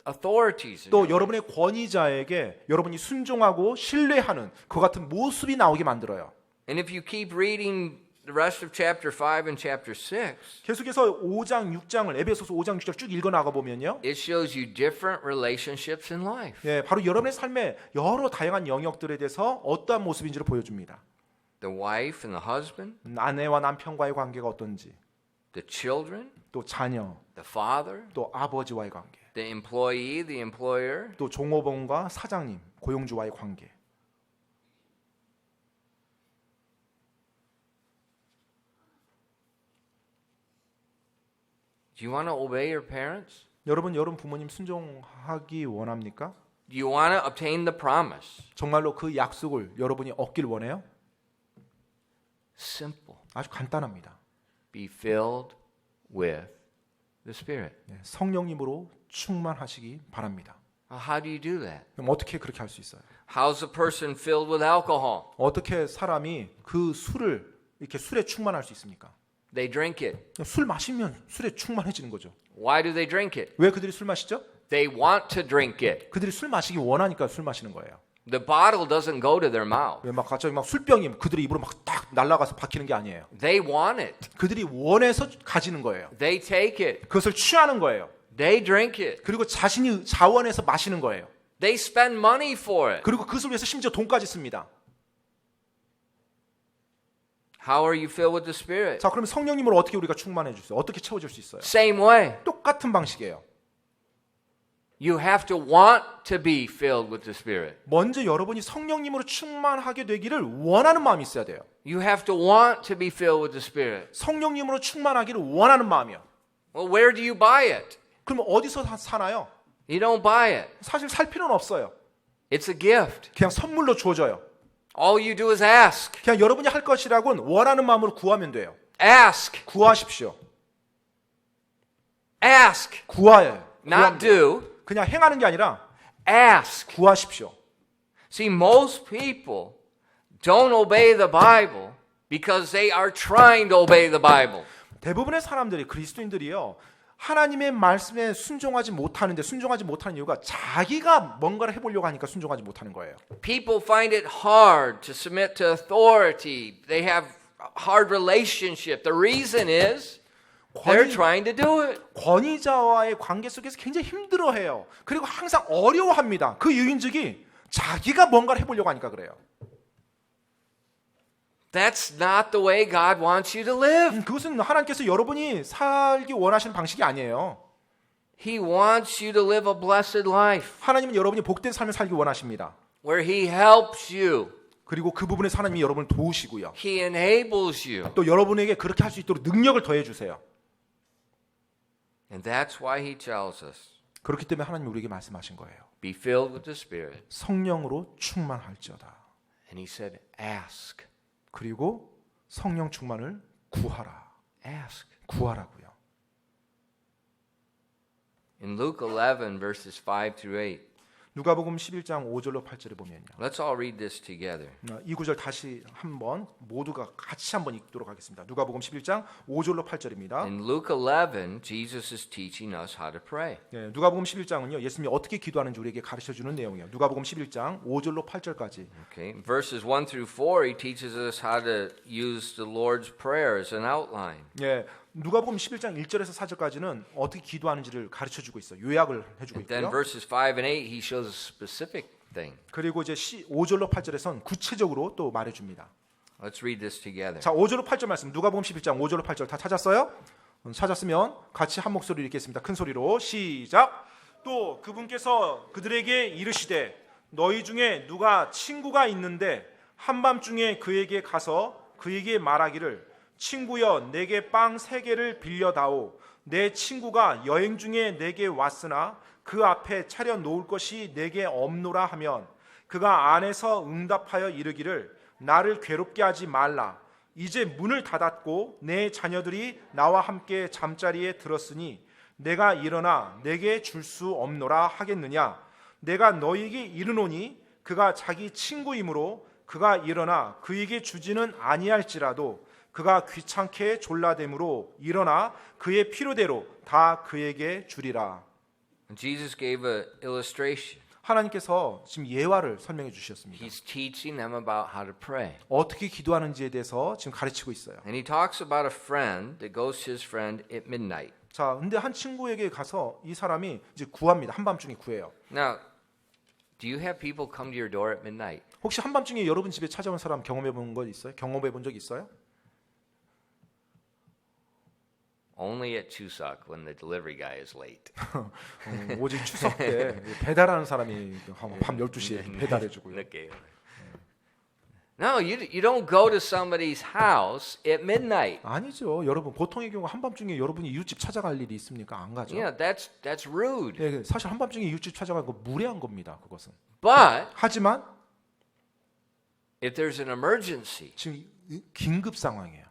[SPEAKER 1] authorities. in
[SPEAKER 2] 또
[SPEAKER 1] your life.
[SPEAKER 2] 여러분의 권위자에게 여러분이 순종하고 신뢰하는 그 같은 모습이 나오게 만들어요.
[SPEAKER 1] And if you keep reading the rest of chapter 5 and chapter 6,
[SPEAKER 2] 계속해서 5장, 6장을 에베소서 5장, 6장 쭉 읽어 나가 보면요.
[SPEAKER 1] it shows you different relationships in life.
[SPEAKER 2] 예, 바로 여러분의 삶의 여러 다양한 영역들에 대해서 어떠한 모습인지를 보여줍니다.
[SPEAKER 1] The wife and the husband,
[SPEAKER 2] 아내와 남편과의 관계가 어떤지,
[SPEAKER 1] the children,
[SPEAKER 2] 또 자녀,
[SPEAKER 1] the father,
[SPEAKER 2] 또 아버지와의 관계,
[SPEAKER 1] the employee, the employer,
[SPEAKER 2] 또 종업원과 사장님, 고용주와의 관계.
[SPEAKER 1] Do you want to obey your parents?
[SPEAKER 2] 여러분 부모님 순종하기 원합니까?
[SPEAKER 1] Do you want to obtain the promise?
[SPEAKER 2] 정말로 그 약속을 여러분이 얻길 원해요?
[SPEAKER 1] Simple.
[SPEAKER 2] 아주 간단합니다.
[SPEAKER 1] be filled with the Spirit.
[SPEAKER 2] 네, 성령님으로 충만하시기 바랍니다.
[SPEAKER 1] How do you do that?
[SPEAKER 2] 그럼 어떻게 그렇게 할 수 있어요?
[SPEAKER 1] How's a person filled with alcohol?
[SPEAKER 2] 어떻게 사람이 그 술을 이렇게 술에 충만할 수 있습니까?
[SPEAKER 1] They drink it.
[SPEAKER 2] 술 마시면 술에 충만해지는 거죠.
[SPEAKER 1] Why do they drink it?
[SPEAKER 2] 왜 그들이 술 마시죠?
[SPEAKER 1] They want to drink it.
[SPEAKER 2] 그들이 술 마시기 원하니까 술 마시는 거예요.
[SPEAKER 1] The bottle doesn't go to their mouth.
[SPEAKER 2] 왜 막 갑자기 막 술병이 그들의 입으로 막 딱 날아가서 박히는 게 아니에요.
[SPEAKER 1] They want it.
[SPEAKER 2] 그들이 원해서 가지는 거예요.
[SPEAKER 1] They take it.
[SPEAKER 2] 그것을 취하는 거예요.
[SPEAKER 1] They drink it.
[SPEAKER 2] 그리고 자신이 자원해서 마시는 거예요.
[SPEAKER 1] They spend money for it.
[SPEAKER 2] 그리고 그것을 위해서 심지어 돈까지 씁니다.
[SPEAKER 1] How are you filled with the Spirit?
[SPEAKER 2] 자, 그러면 성령님으로 어떻게 우리가 충만해 주세요? 어떻게 채워줄 수 있어요?
[SPEAKER 1] Same way.
[SPEAKER 2] 똑같은 방식이에요.
[SPEAKER 1] You have to want to be filled with the Spirit.
[SPEAKER 2] 먼저 여러분이 성령님으로 충만하게 되기를 원하는 마음이 있어야 돼요.
[SPEAKER 1] You have to want to be filled with the Spirit.
[SPEAKER 2] 성령님으로 충만하기를 원하는 마음이요.
[SPEAKER 1] Well, where do you buy it?
[SPEAKER 2] 그럼 어디서 사나요?
[SPEAKER 1] You don't buy it.
[SPEAKER 2] 사실 살 필요는 없어요.
[SPEAKER 1] It's a gift.
[SPEAKER 2] 그냥 선물로 주어져요.
[SPEAKER 1] All you do is ask.
[SPEAKER 2] 그냥 여러분이 할 것이라고는 원하는 마음으로 구하면 돼요.
[SPEAKER 1] Ask.
[SPEAKER 2] 구하십시오.
[SPEAKER 1] Ask.
[SPEAKER 2] 구하여요.
[SPEAKER 1] Not do.
[SPEAKER 2] 그냥 행하는 게 아니라
[SPEAKER 1] Ask.
[SPEAKER 2] 구하십시오.
[SPEAKER 1] See, most people don't obey the Bible because they are trying to obey the Bible.
[SPEAKER 2] 대부분의 사람들이 그리스도인들이요. 하나님의 말씀에 순종하지 못하는 이유가 자기가 뭔가를 해보려고 하니까 순종하지 못하는 거예요.
[SPEAKER 1] People find it hard to submit to authority. They have hard relationship. The reason is they're trying to do it.
[SPEAKER 2] 권위자와의 관계 속에서 굉장히 힘들어해요. 그리고 항상 어려워합니다. 그 이유인즉이 자기가 뭔가를 해보려고 하니까 그래요.
[SPEAKER 1] That's not the way God wants you to live.
[SPEAKER 2] 그것은 하나님께서 여러분이 살기 원하시는 방식이 아니에요.
[SPEAKER 1] He wants you to live a blessed life
[SPEAKER 2] 하나님은 여러분이 복된 삶을 살기 원하십니다.
[SPEAKER 1] where He helps you.
[SPEAKER 2] 그리고 그 부분에서 하나님이 여러분을 도우시고요.
[SPEAKER 1] He enables you.
[SPEAKER 2] 또 여러분에게 그렇게 할 수 있도록 능력을 더해 주세요.
[SPEAKER 1] And that's why He tells us,
[SPEAKER 2] 그렇기 때문에 하나님이 우리에게 말씀하신 거예요.
[SPEAKER 1] be filled with the Spirit.
[SPEAKER 2] 성령으로 충만할지어다.
[SPEAKER 1] And He said, ask.
[SPEAKER 2] 그리고 성령 충만을 구하라.
[SPEAKER 1] Ask.
[SPEAKER 2] 구하라고요.
[SPEAKER 1] In Luke 11, verses 5 through 8,
[SPEAKER 2] 누가복음 11장 5절로 8절에 보면요.
[SPEAKER 1] let's all read this together.
[SPEAKER 2] 이 구절 다시 한번 모두가 같이 한번 읽도록 하겠습니다. 누가복음 11장 5절로 8절입니다.
[SPEAKER 1] In Luke 11, Jesus is teaching us how to pray.
[SPEAKER 2] 네, 누가복음 11장은요. 예수님이 어떻게 기도하는지 우리에게 가르쳐 주는 내용이에요. 누가복음 11장 5절로 8절까지.
[SPEAKER 1] Okay, verses 1 through 4, he teaches us how to use the Lord's Prayer as an outline.
[SPEAKER 2] 예, 누가복음 11장 1절에서 4절까지는 어떻게 기도하는지를 가르쳐 주고 있어요. 요약을 해 주고
[SPEAKER 1] Then
[SPEAKER 2] 있고요.
[SPEAKER 1] verses 5 and 8, he shows a specific thing.
[SPEAKER 2] 그리고 이제 5절로 8절에선 구체적으로 또 말해 줍니다.
[SPEAKER 1] Let's read this together.
[SPEAKER 2] 자, 5절로 8절 말씀. 누가복음 11장 5절로 8절 다 찾았어요? 찾았으면 같이 한 목소리로 읽겠습니다. 큰 소리로 시작. 또 그분께서 그들에게 이르시되 너희 중에 누가 친구가 있는데 한밤중에 그에게 가서 그에게 말하기를 친구여 내게 빵 3개를 빌려다오. 내 친구가 여행 중에 내게 왔으나 그 앞에 차려 놓을 것이 내게 없노라 하면 그가 안에서 응답하여 이르기를 나를 괴롭게 하지 말라. 이제 문을 닫았고 내 자녀들이 나와 함께 잠자리에 들었으니 내가 일어나 내게 줄 수 없노라 하겠느냐. 내가 너희에게 이르노니 그가 자기 친구이므로 그가 일어나 그에게 주지는 아니할지라도 그가 귀찮게 졸라됨으로 일어나 그의 필요대로 다 그에게 주리라.
[SPEAKER 1] Jesus gave an illustration.
[SPEAKER 2] 하나님께서 지금 예화를 설명해 주셨습니다.
[SPEAKER 1] He's teaching them about how to pray.
[SPEAKER 2] 어떻게 기도하는지에 대해서 지금 가르치고 있어요.
[SPEAKER 1] And he talks about a friend that goes to his friend at midnight.
[SPEAKER 2] 자, 근데 한 친구에게 가서 이 사람이 이제 구합니다. 한밤중에 구해요.
[SPEAKER 1] Now, do you have people come to your door at midnight?
[SPEAKER 2] 혹시 한밤중에 여러분 집에 찾아온 사람 경험해 본 거 있어요? 경험해 본 적 있어요?
[SPEAKER 1] Only at Chuseok when the delivery guy is late.
[SPEAKER 2] 오직 추석 때 배달하는 사람이 밤 12시에 배달해 주고요.
[SPEAKER 1] 늦게요. No, you don't go to somebody's house at midnight.
[SPEAKER 2] 아니죠. 여러분 보통의 경우 한밤중에 여러분이 이웃집 찾아갈 일이 있습니까? 안 가죠.
[SPEAKER 1] Yeah, that's rude.
[SPEAKER 2] 예, 사실 한밤중에 이웃집 찾아가는 거 무례한 겁니다. 그것은.
[SPEAKER 1] But
[SPEAKER 2] 하지만
[SPEAKER 1] if there's an emergency,
[SPEAKER 2] 지금 긴급 상황이에요.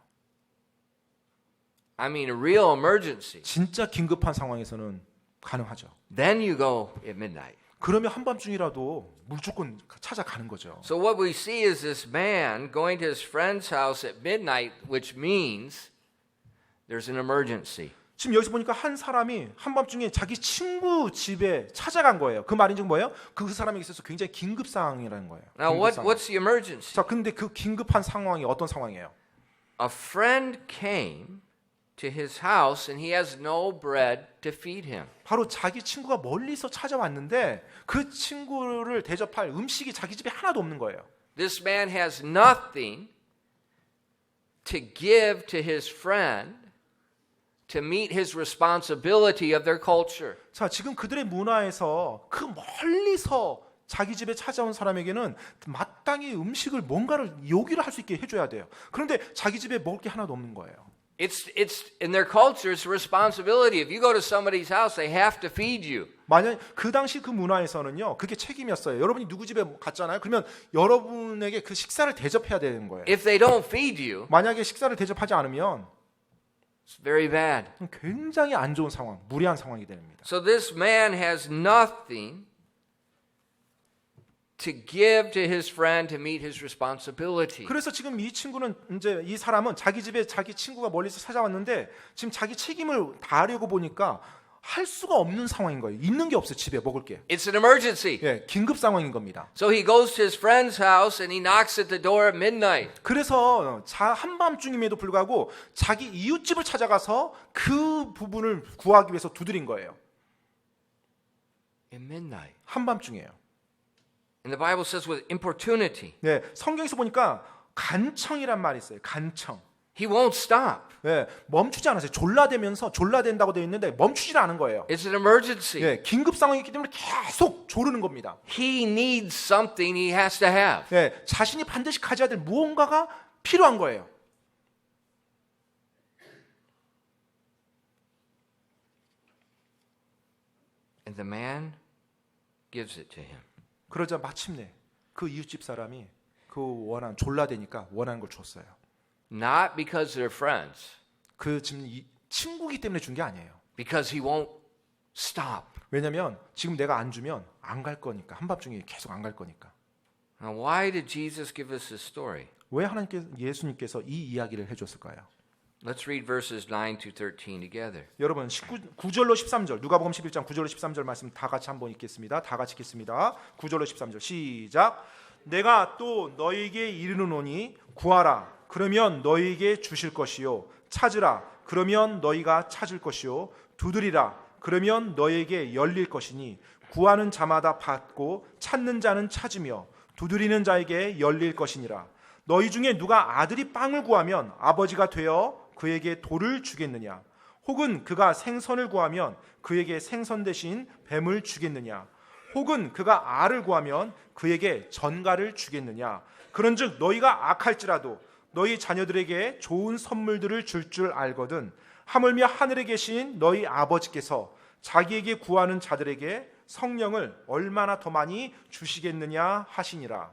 [SPEAKER 1] I mean a real emergency,
[SPEAKER 2] 진짜 긴급한 상황에서는 가능하죠.
[SPEAKER 1] then you go at midnight.
[SPEAKER 2] 그러면 한밤중이라도 무조건 찾아가는 거죠.
[SPEAKER 1] So what we see is this man going to his friend's house at midnight, which means there's an emergency.
[SPEAKER 2] 지금 여기서 보니까 한 사람이 한밤중에 자기 친구 집에 찾아간 거예요. 그 말인 즉 뭐예요? 그 사람에게 있어서 굉장히 긴급 상황이라는 거예요.
[SPEAKER 1] Now
[SPEAKER 2] 긴급 상황.
[SPEAKER 1] what's the emergency?
[SPEAKER 2] 자, 근데 그 긴급한 상황이 어떤 상황이에요?
[SPEAKER 1] A friend came to his house and he has no bread to feed him.
[SPEAKER 2] 바로 자기 친구가 멀리서 찾아왔는데 그 친구를 대접할 음식이 자기 집에 하나도 없는 거예요.
[SPEAKER 1] This man has nothing to give to his friend to meet his responsibility of their culture.
[SPEAKER 2] 자, 지금 그들의 문화에서 그 멀리서 자기 집에 찾아온 사람에게는 마땅히 음식을 뭔가를 요기를 할 수 있게 해줘야 돼요. 그런데 자기 집에 먹을 게 하나도 없는 거예요.
[SPEAKER 1] It's in their culture, it's a responsibility. If you go to somebody's house, they have to feed you.
[SPEAKER 2] 만약 그 당시 그 문화에서는요, 그게 책임이었어요. 여러분이 누구 집에 갔잖아요. 그러면 여러분에게 그 식사를 대접해야 되는 거예요.
[SPEAKER 1] If they don't feed you,
[SPEAKER 2] 만약에 식사를 대접하지 않으면
[SPEAKER 1] it's very bad.
[SPEAKER 2] 굉장히 안 좋은 상황, 무리한 상황이 됩니다.
[SPEAKER 1] So this man has nothing to give to his friend to meet his responsibility.
[SPEAKER 2] 그래서 지금 이 친구는 이제 이 사람은 자기 집에 자기 친구가 멀리서 찾아왔는데 지금 자기 책임을 다하려고 보니까 할 수가 없는 상황인 거예요. 있는 게 없어요. 집에 먹을 게.
[SPEAKER 1] It's an emergency.
[SPEAKER 2] 예, 긴급 상황인 겁니다.
[SPEAKER 1] So he goes to his friend's house and he knocks at the door at midnight.
[SPEAKER 2] 그래서 한밤중임에도 불구하고 자기 이웃집을 찾아가서 그 부분을 구하기 위해서 두드린 거예요.
[SPEAKER 1] At midnight.
[SPEAKER 2] 한밤중이에요.
[SPEAKER 1] And the Bible says with importunity.
[SPEAKER 2] 네, 성경에서 보니까 간청이란 말이 있어요. 간청.
[SPEAKER 1] He won't stop.
[SPEAKER 2] 네, 멈추지 않았어요. 졸라댄다고 되어 있는데 멈추질 않은 거예요.
[SPEAKER 1] It's an emergency.
[SPEAKER 2] 네, 긴급 상황이기 때문에 계속 조르는 겁니다.
[SPEAKER 1] He needs something he has to have.
[SPEAKER 2] 네, 자신이 반드시 가져야 될 무언가가 필요한 거예요.
[SPEAKER 1] And the man gives it to him.
[SPEAKER 2] 그러자 마침내 그 이웃집 사람이 졸라대니까 원하는 걸 줬어요.
[SPEAKER 1] Not because they're friends.
[SPEAKER 2] 그 지금 친구기 때문에 준 게 아니에요.
[SPEAKER 1] Because he won't stop.
[SPEAKER 2] 왜냐면 지금 내가 안 주면 안 갈 거니까. 한밤중에 계속 안 갈 거니까.
[SPEAKER 1] Now why did Jesus give us this story?
[SPEAKER 2] 왜 예수님께서 이 이야기를 해줬을까요?
[SPEAKER 1] Let's read verses 9 to 13 together.
[SPEAKER 2] 여러분 9절로 13절 누가복음 11장 9절로 13절 말씀 다 같이 한번 읽겠습니다. 다 같이 읽겠습니다. 9절로 13절 시작. 내가 또 너희에게 이르노니 구하라 그러면 너희에게 주실 것이요 찾으라 그러면 너희가 찾을 것이요 두드리라 그러면 너희에게 열릴 것이니 구하는 자마다 받고 찾는 자는 찾으며 두드리는 자에게 열릴 것이니라. 너희 중에 누가 아들이 빵을 구하면 아버지가 되어 그에게 돌을 주겠느냐? 혹은 그가 생선을 구하면 그에게 생선 대신 뱀을 주겠느냐? 혹은 그가 알을 구하면 그에게 전갈을 주겠느냐? 그런즉 너희가 악할지라도 너희 자녀들에게 좋은 선물들을 줄 알거든 하물며 하늘에 계신 너희 아버지께서 자기에게 구하는 자들에게 성령을 얼마나 더 많이 주시겠느냐 하시니라.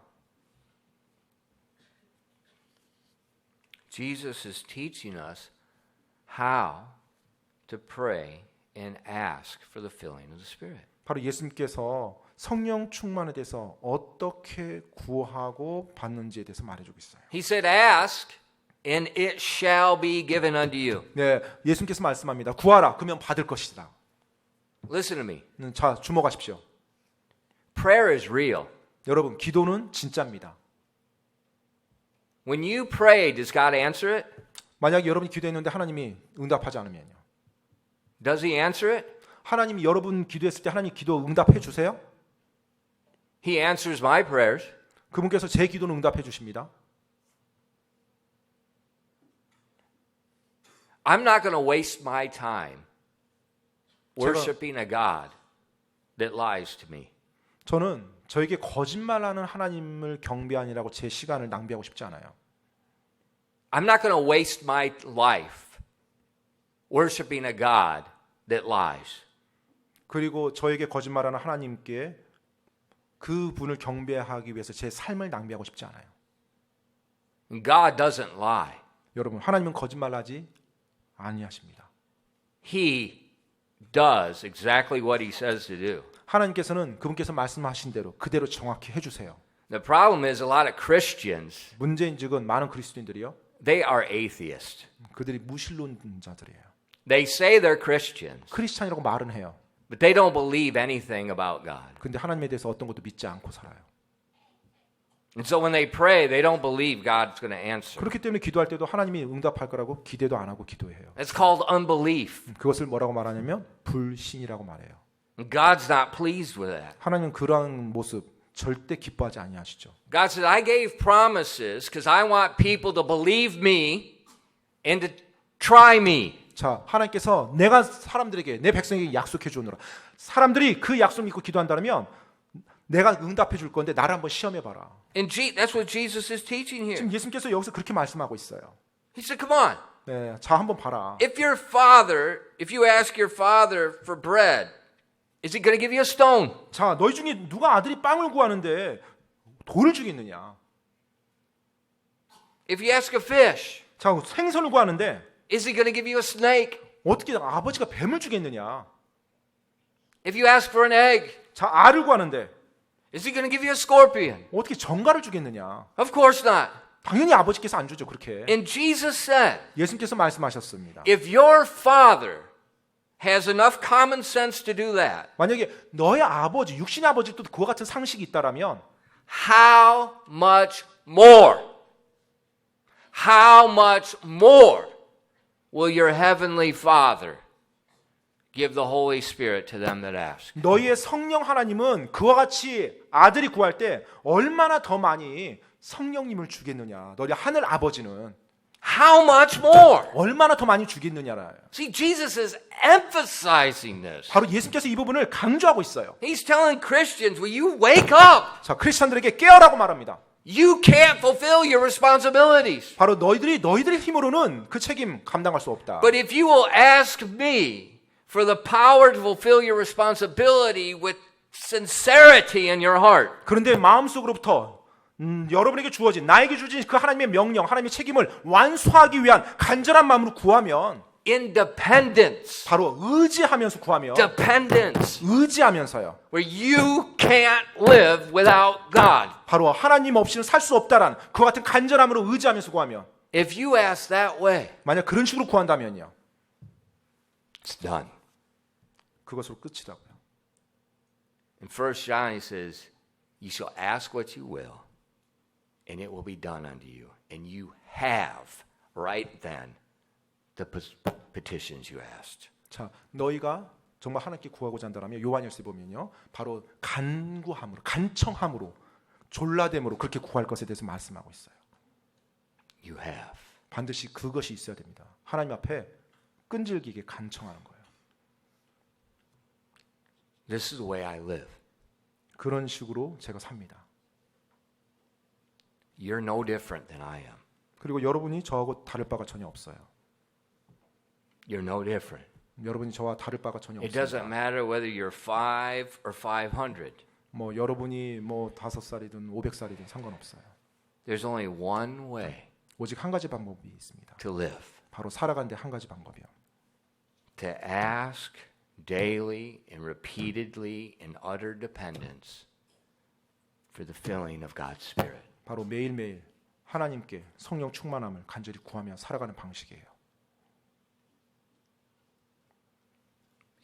[SPEAKER 1] Jesus is teaching us how to pray and ask for the filling of the Spirit.
[SPEAKER 2] 바로 예수님께서 성령 충만에 대해서 어떻게 구하고 받는지에 대해서 말해주고 있어요.
[SPEAKER 1] He said, ask and it shall be given unto you.
[SPEAKER 2] 네, 예수님께서 말씀합니다. 구하라, 그러면 받을 것이다.
[SPEAKER 1] Listen to me.
[SPEAKER 2] 자, 주목하십시오.
[SPEAKER 1] Prayer is real.
[SPEAKER 2] 여러분, 기도는 진짜입니다.
[SPEAKER 1] When you pray, does God answer it?
[SPEAKER 2] 만약에 여러분이 기도했는데 하나님이 응답하지 않으면요.
[SPEAKER 1] Does he answer it?
[SPEAKER 2] 하나님이 여러분 기도했을 때 하나님 기도 응답해 주세요?
[SPEAKER 1] He answers my prayers.
[SPEAKER 2] 그분께서 제 기도는 응답해 주십니다.
[SPEAKER 1] I'm not going to waste my time worshiping a God that lies to me.
[SPEAKER 2] 저는 저에게 거짓말하는 하나님을 경배하느라고 제 시간을 낭비하고 싶지 않아요.
[SPEAKER 1] I'm not going to waste my life worshiping a God that lies.
[SPEAKER 2] 그리고 저에게 거짓말하는 하나님께 그 분을 경배하기 위해서 제 삶을 낭비하고 싶지 않아요.
[SPEAKER 1] God doesn't lie.
[SPEAKER 2] 여러분, 하나님은 거짓말하지 아니하십니다.
[SPEAKER 1] He does exactly what he says to do.
[SPEAKER 2] 하나님께서는 그분께서 말씀하신 대로 그대로 정확히 해주세요.
[SPEAKER 1] The problem is a lot of Christians,
[SPEAKER 2] 문제인즉은 많은 그리스도인들이요.
[SPEAKER 1] they are atheists.
[SPEAKER 2] 그들이 무신론자들이에요.
[SPEAKER 1] They say they're Christians,
[SPEAKER 2] 크리스찬이라고 말은 해요.
[SPEAKER 1] but they don't believe anything about God.
[SPEAKER 2] 근데 하나님에 대해서 어떤 것도 믿지 않고 살아요.
[SPEAKER 1] And so when they pray, they don't believe God's going to answer.
[SPEAKER 2] 그렇기 때문에 기도할 때도 하나님이 응답할 거라고 기대도 안 하고 기도해요.
[SPEAKER 1] It's called unbelief.
[SPEAKER 2] 그것을 뭐라고 말하냐면 불신이라고 말해요.
[SPEAKER 1] God's not pleased with that.
[SPEAKER 2] 하나님은 그러한 모습 절대 기뻐하지 아니하시죠.
[SPEAKER 1] God said, I gave promises because I want people to believe me and to try me.
[SPEAKER 2] 자, 하나님께서 내가 사람들에게 내 백성에게 약속해 주노라. 사람들이 그 약속 믿고 기도한다면 내가 응답해 줄 건데 나를 한번 시험해 봐라.
[SPEAKER 1] And that's what Jesus is teaching here.
[SPEAKER 2] 지금 예수님께서 여기서 그렇게 말씀하고 있어요.
[SPEAKER 1] He said, come on.
[SPEAKER 2] 네, 자 한번 봐라.
[SPEAKER 1] If you ask your father for bread, is he going to give you a stone?
[SPEAKER 2] 자, 너희 중에 누가 아들이 빵을 구하는데 돌을 주겠느냐?
[SPEAKER 1] If you ask a fish,
[SPEAKER 2] 자, 생선을 구하는데
[SPEAKER 1] is he going to give you a snake?
[SPEAKER 2] 어떻게 아버지가 뱀을 주겠느냐?
[SPEAKER 1] If you ask for an egg,
[SPEAKER 2] 자, 알을 구하는데
[SPEAKER 1] is he going to give you a scorpion?
[SPEAKER 2] 어떻게 정갈을 주겠느냐?
[SPEAKER 1] Of course not.
[SPEAKER 2] 당연히 아버지께서 안 주죠, 그렇게.
[SPEAKER 1] And Jesus said,
[SPEAKER 2] 예수님께서 말씀하셨습니다.
[SPEAKER 1] if your father has enough common sense to do that,
[SPEAKER 2] 만약에 너의 아버지, 육신의 아버지도 그와 같은 상식이 있다라면
[SPEAKER 1] how much more will your heavenly Father give the Holy Spirit to them that ask?
[SPEAKER 2] 너희의 성령 하나님은 그와 같이 아들이 구할 때 얼마나 더 많이 성령님을 주겠느냐. 너희 하늘 아버지는
[SPEAKER 1] How much more?
[SPEAKER 2] 얼마나 더 많이 주겠느냐라요.
[SPEAKER 1] See, Jesus is emphasizing this.
[SPEAKER 2] 바로 예수님께서 이 부분을 강조하고 있어요.
[SPEAKER 1] He's telling Christians, will you wake up?
[SPEAKER 2] 자, 크리스천들에게 깨어라고 말합니다.
[SPEAKER 1] You can't fulfill your responsibilities.
[SPEAKER 2] 바로 너희들의 힘으로는 그 책임 감당할 수 없다.
[SPEAKER 1] But if you will ask me for the power to fulfill your responsibility with sincerity in your heart,
[SPEAKER 2] 그런데 마음속으로부터 여러분에게 주어진 나에게 주어진 그 하나님의 명령, 하나님의 책임을 완수하기 위한 간절한 마음으로 구하면
[SPEAKER 1] independence,
[SPEAKER 2] 바로 의지하면서 구하면
[SPEAKER 1] dependence,
[SPEAKER 2] 의지하면서요.
[SPEAKER 1] where you can't live without God.
[SPEAKER 2] 바로 하나님 없이는 살 수 없다라는 그 같은 간절함으로 의지하면서 구하면
[SPEAKER 1] If you ask that way,
[SPEAKER 2] 만약 그런 식으로 구한다면요.
[SPEAKER 1] it's done.
[SPEAKER 2] 그것으로 끝이라고요.
[SPEAKER 1] In 1 John he says, you shall ask what you will, and it will be done unto you. And you have right then the petitions you asked.
[SPEAKER 2] 자, 너희가 정말 하나님께 구하고자 한다면 요한일서에 보면요. 바로 간구함으로, 간청함으로, 졸라됨으로 그렇게 구할 것에 대해서 말씀하고 있어요.
[SPEAKER 1] You have.
[SPEAKER 2] 반드시 그것이 있어야 됩니다. 하나님 앞에 끈질기게 간청하는 거예요.
[SPEAKER 1] This is the way I live.
[SPEAKER 2] 그런 식으로 제가 삽니다.
[SPEAKER 1] You're no different than I am.
[SPEAKER 2] 그리고 여러분이 저하고 다를 바가 전혀 없어요.
[SPEAKER 1] You're no different.
[SPEAKER 2] 여러분이 저와 다를 바가 전혀
[SPEAKER 1] It doesn't
[SPEAKER 2] 없습니다.
[SPEAKER 1] matter whether you're 5 or 500.
[SPEAKER 2] 뭐 여러분이 뭐 5살이든 500살이든 상관없어요.
[SPEAKER 1] There's only one way
[SPEAKER 2] 오직 한 가지 방법이 있습니다.
[SPEAKER 1] to live.
[SPEAKER 2] 바로 살아가는데 한 가지 방법이요.
[SPEAKER 1] To ask daily and repeatedly in utter dependence for the filling of God's Spirit.
[SPEAKER 2] 바로 매일매일 하나님께 성령 충만함을 간절히 구하며 살아가는 방식이에요.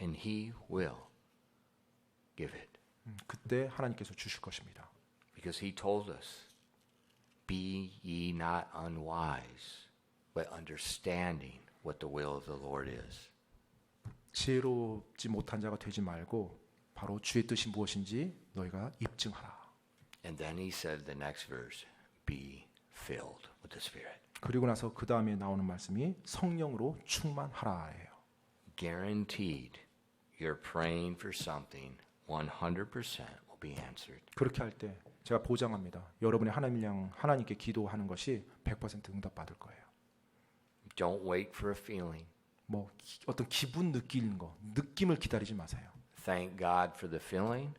[SPEAKER 1] And He will give it.
[SPEAKER 2] 그때 하나님께서 주실 것입니다.
[SPEAKER 1] Because He told us, be ye not unwise, but understanding what the will of the Lord is.
[SPEAKER 2] 지혜롭지 못한 자가 되지 말고 바로 주의 뜻이 무엇인지 너희가 입증하라.
[SPEAKER 1] And then He said the next verse, be filled with the Spirit.
[SPEAKER 2] 그리고 나서 그 다음에 나오는 말씀이 성령으로 충만하라예요.
[SPEAKER 1] Guaranteed, you're praying for something 100% will be answered.
[SPEAKER 2] 그렇게 할 때 제가 보장합니다. 여러분이 하나님께 기도하는 것이 100% 응답받을 거예요.
[SPEAKER 1] Don't wait for a feeling.
[SPEAKER 2] 뭐 어떤 기분 느끼는 거, 느낌을 기다리지 마세요.
[SPEAKER 1] Thank God for the filling.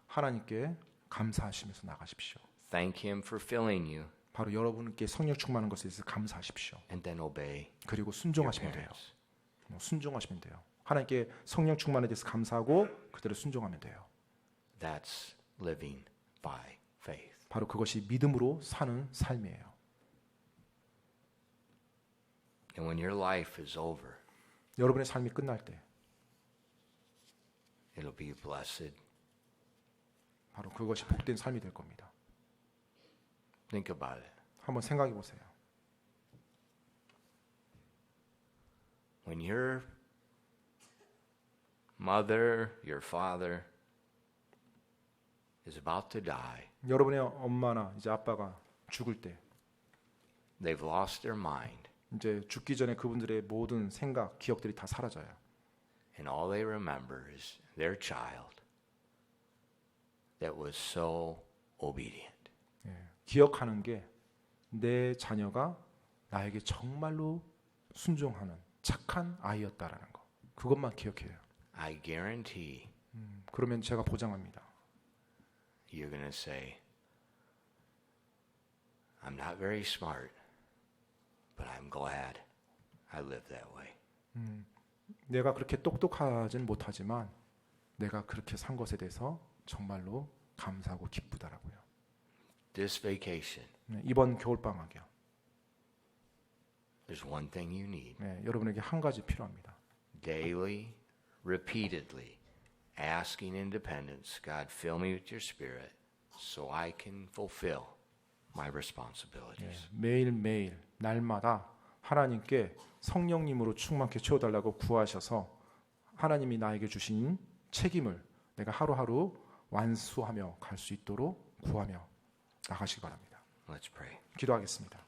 [SPEAKER 2] 하나님께 감사하시면서 나가십시오.
[SPEAKER 1] Thank Him for filling you.
[SPEAKER 2] 바로 여러분께 성령 충만한 것에 대해서 감사하십시오.
[SPEAKER 1] and then obey
[SPEAKER 2] 그리고
[SPEAKER 1] your
[SPEAKER 2] 순종하시면 돼요.
[SPEAKER 1] parents.
[SPEAKER 2] 순종하시면 돼요. 하나님께 성령 충만에 대해서 감사하고 그대로 순종하면 돼요.
[SPEAKER 1] That's living by faith.
[SPEAKER 2] 바로 그것이 믿음으로 사는 삶이에요.
[SPEAKER 1] And when your life is over,
[SPEAKER 2] 여러분의 삶이 끝날 때
[SPEAKER 1] it'll be blessed.
[SPEAKER 2] 바로 그것이 복된 삶이 될 겁니다.
[SPEAKER 1] Think about it.
[SPEAKER 2] 한번 생각해 보세요.
[SPEAKER 1] When your mother, your father is about to die,
[SPEAKER 2] 여러분의 엄마나 이제 아빠가 죽을 때
[SPEAKER 1] they've lost their mind,
[SPEAKER 2] 이제 죽기 전에 그분들의 모든 생각, 기억들이 다 사라져요.
[SPEAKER 1] and all they remember is their child that was so obedient.
[SPEAKER 2] 기억하는 게 내 자녀가 나에게 정말로 순종하는 착한 아이였다라는 거. 그것만 기억해요.
[SPEAKER 1] I guarantee
[SPEAKER 2] 그러면 제가 보장합니다.
[SPEAKER 1] you're going to say, I'm not very smart, but I'm glad I lived that way.
[SPEAKER 2] 내가 그렇게 똑똑하진 못하지만 내가 그렇게 산 것에 대해서 정말로 감사하고 기쁘다라고요.
[SPEAKER 1] This vacation,
[SPEAKER 2] 이번 겨울방학이요.
[SPEAKER 1] there's one thing you need.
[SPEAKER 2] 여러분에게 한 가지 필요합니다.
[SPEAKER 1] Daily, repeatedly, asking independence, God, fill me with your spirit so I can fulfill my responsibilities.
[SPEAKER 2] 매일매일 날마다 하나님께 성령님으로 충만케 채워달라고 구하셔서 하나님이 나에게 주신 책임을 내가 하루하루 완수하며 갈 수 있도록 구하며 나가시기 바랍니다.
[SPEAKER 1] Let's pray.
[SPEAKER 2] 기도하겠습니다.